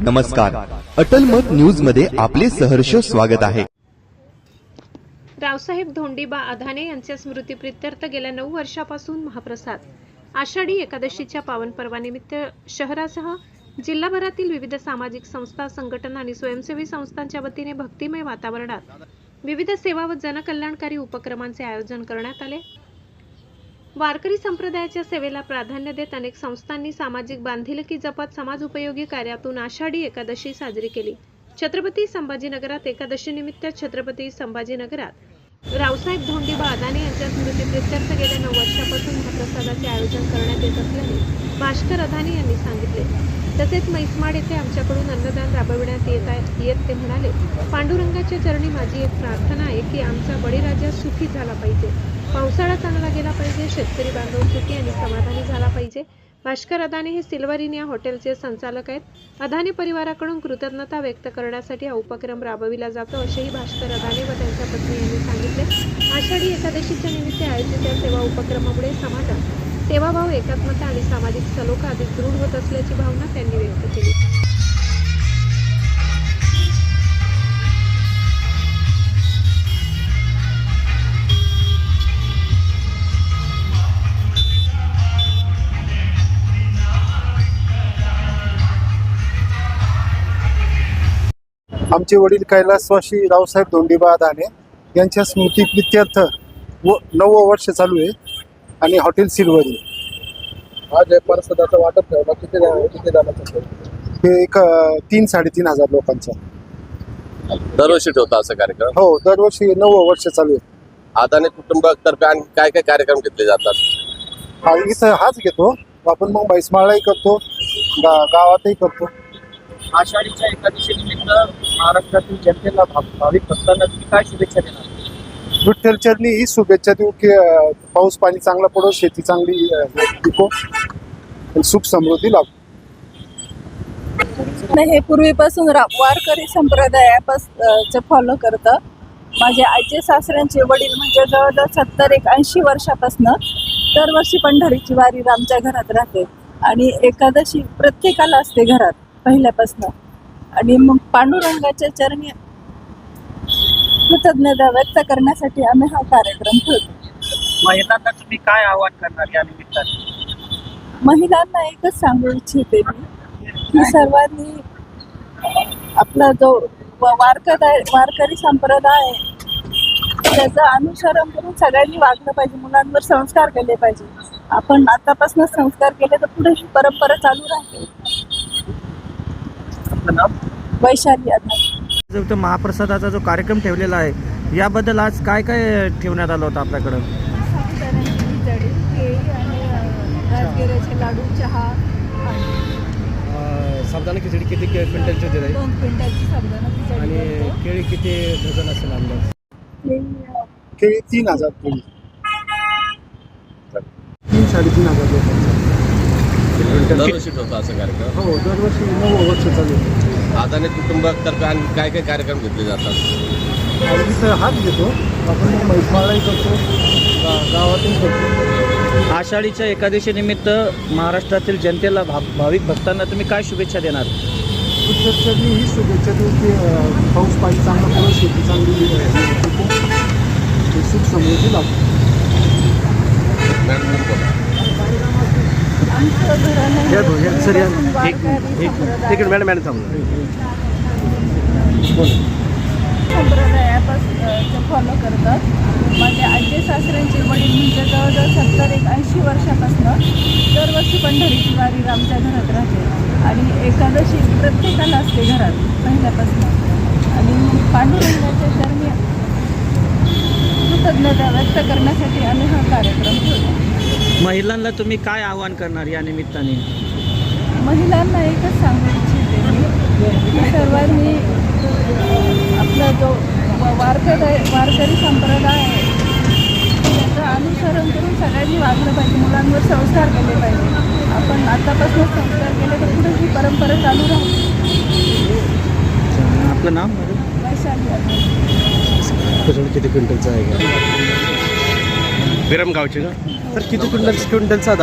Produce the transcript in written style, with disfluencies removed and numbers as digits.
नमस्कार, अटल मत न्यूज मध्ये आपले सहर्ष स्वागत आहे। रावसाहेब धोंडीबा आधाने यांच्या स्मृतिप्रित्यर्थ गेल्या 9 वर्षापासून महाप्रसाद आषाढी एकादशीच्या पावन पर्वानिमित्त शहरासह जिल्हाभरातील विविध सामाजिक संस्था, संघटना आणि स्वयंसेवी संस्थांच्या वतीने भक्तिमय वातावरणात विविध सेवा व जनकल्याणकारी उपक्रमांचे आयोजन करण्यात आले। वारकरी संप्रदायाच्या सेवेला प्राधान्य देत अनेक संस्थांनी सामाजिक बांधिलकी जपत समाज उपयोगी कार्यातून आषाढी एकादशी साजरी केली। छत्रपती संभाजीनगरात एकादशी निमित्त छत्रपती संभाजीनगरात रावसाहेब धोंडीबा आधाने यांच्या स्मृतिप्रित्यर्थ गेल्या 9 वर्षापासून महाप्रसादाचे आयोजन करण्यात येत असल्याचे भास्कर आधाने यांनी सांगितले। तसेच मैसमाड येथे आमच्याकडून अन्नदान राबविण्यात येत ते म्हणाले, पांडुरंगाच्या चरणी माझी एक प्रार्थना आहे की आमचा बळीराजा सुखी झाला पाहिजे, पावसाळा चांगला गेला पाहिजे, शेतकरी बांधव सुखी आणि समाधानी झाला पाहिजे। भास्कर अदाने हे सिल्वर या हॉटेलचे संचालक आहेत। अदाने परिवाराकडून कृतज्ञता व्यक्त करण्यासाठी हा उपक्रम राबविला जातो असेही भास्कर अदाने व त्यांच्या पत्नी यांनी सांगितले। आषाढी एकादशीच्या निमित्त आयोजित या सेवा उपक्रमामुळे समाजात सेवाभाव, एकात्मता आणि सामाजिक सलोखा अधिक दृढ होत असल्याची भावना त्यांनी व्यक्त केली। आमचे वडील कैलासवासी रावसाहेब धोंडीबा आधाने यांच्या स्मृतिप्रित्यर्थ 9वं वर्ष चालू आहे आणि हॉटेल सिल्वरी आज प्रसादाचं वाटप ठेवलं किती जणांचं? हे एक 3-3.5 हजार लोकांचा दरवर्षी ठेवता असं कार्यक्रम? हो, दरवर्षी 9वं वर्ष चालू आहे। आदाने कुटुंबातर्फे आणि काय काय कार्यक्रम घेतले जातात? इथं हाच घेतो आपण, मग म्हैसमाळलाही करतो, गावातही करतो। आषाढीच्या एकादशी निमित्त महाराष्ट्रातील जनतेला भाविक भक्तांना तुम्ही काय शुभेच्छा देणार? विठ्ठल चरणी ही शुभेच्छा देऊ की पाऊस पाणी चांगला पडो, शेती चांगली पिको आणि सुख समृद्धी लाभो। हे पूर्वीपासून वारकरी संप्रदायापासून फॉलो करतं। माझे आजी सासऱ्यांचे वडील म्हणजे जवळजवळ 70-80 वर्षापासून दरवर्षी पंढरीची वारी आमच्या घरात राहते आणि एकादशी प्रत्येकाला असते घरात पहिल्यापासून। आणि मग पांडुरंगाच्या चरणी कृतज्ञता व्यक्त करण्यासाठी आम्ही हा कार्यक्रम ठेवतो। महिलांना तुम्ही काय आवाहन करणार या निमित्ताने? महिलांना एकच सांगू इच्छिते मी की सर्वांनी आपला जो वारकरी संप्रदाय आहे त्याचं अनुसरण करून सगळ्यांनी वागलं पाहिजे, मुलांवर संस्कार केले पाहिजे। आपण आतापासूनच संस्कार केले तर पुढे ही परंपरा चालू राहते। वैशाली आधार जो महाप्रसादाचा जो कार्यक्रम ठेवलेला आहे याबद्दल आज काय काय ठेवण्यात आलं होतं आपल्याकडं? खिचडी, केळी आणि राजगिऱ्याचे लाडू, चहा। साबुदाणा खिचडी किती क्विंटलची होती? 2 क्विंटलची साबुदाणा खिचडी आणि केळी किती डझन असेल अंदाज? केळी 3,000 केळी 3-3.5 हजार लोकांचा। दरवर्षी ठेवता असं कार्यक्रम? हो, दरवर्षी 9वं वर्ष चालू आहे। आदाने कुटुंबातर्फे आणि काय काय कार्यक्रम घेतले जातात? इथं हाच घेतो आपण, मग म्हैसमाळलाही करतो, गावातही करतो। आषाढीच्या एकादशी निमित्त महाराष्ट्रातील जनतेला भाविक भक्तांना तुम्ही काय शुभेच्छा देणार? विठ्ठल चरणी ही शुभेच्छा देऊ की पाऊस पाणी चांगला पडो, शेती चांगली पिको आणि सुख समृद्धी लाभो। संप्रदायापासून फॉलो करतात। माझे आजी सासऱ्यांचे वडील म्हणजे जवळजवळ 70-80 वर्षापासून दरवर्षी पंढरीची वारी आमच्या घरात राहते आणि एकादशी प्रत्येकाला असते घरात पहिल्यापासून। आणि पांडुरंगाच्या चरणी कृतज्ञता व्यक्त करण्यासाठी आम्ही हा कार्यक्रम ठेवतो। महिलांना तुम्ही काय आवाहन करणार या निमित्ताने? महिलांना एकच सांगू इच्छिते मी की सर्वांनी आपला जो वारकरी संप्रदाय आहे त्याचं अनुसरण करून सगळ्यांनी वागलं पाहिजे, मुलांवर संस्कार केले पाहिजे। आपण आतापासून संस्कार केले तर पुढे ही परंपरा चालू राहते। आपलं नाम? वैशाली। किती क्विंटलचं आहे? विरमगावचे ना? तर किती क्विंटलचा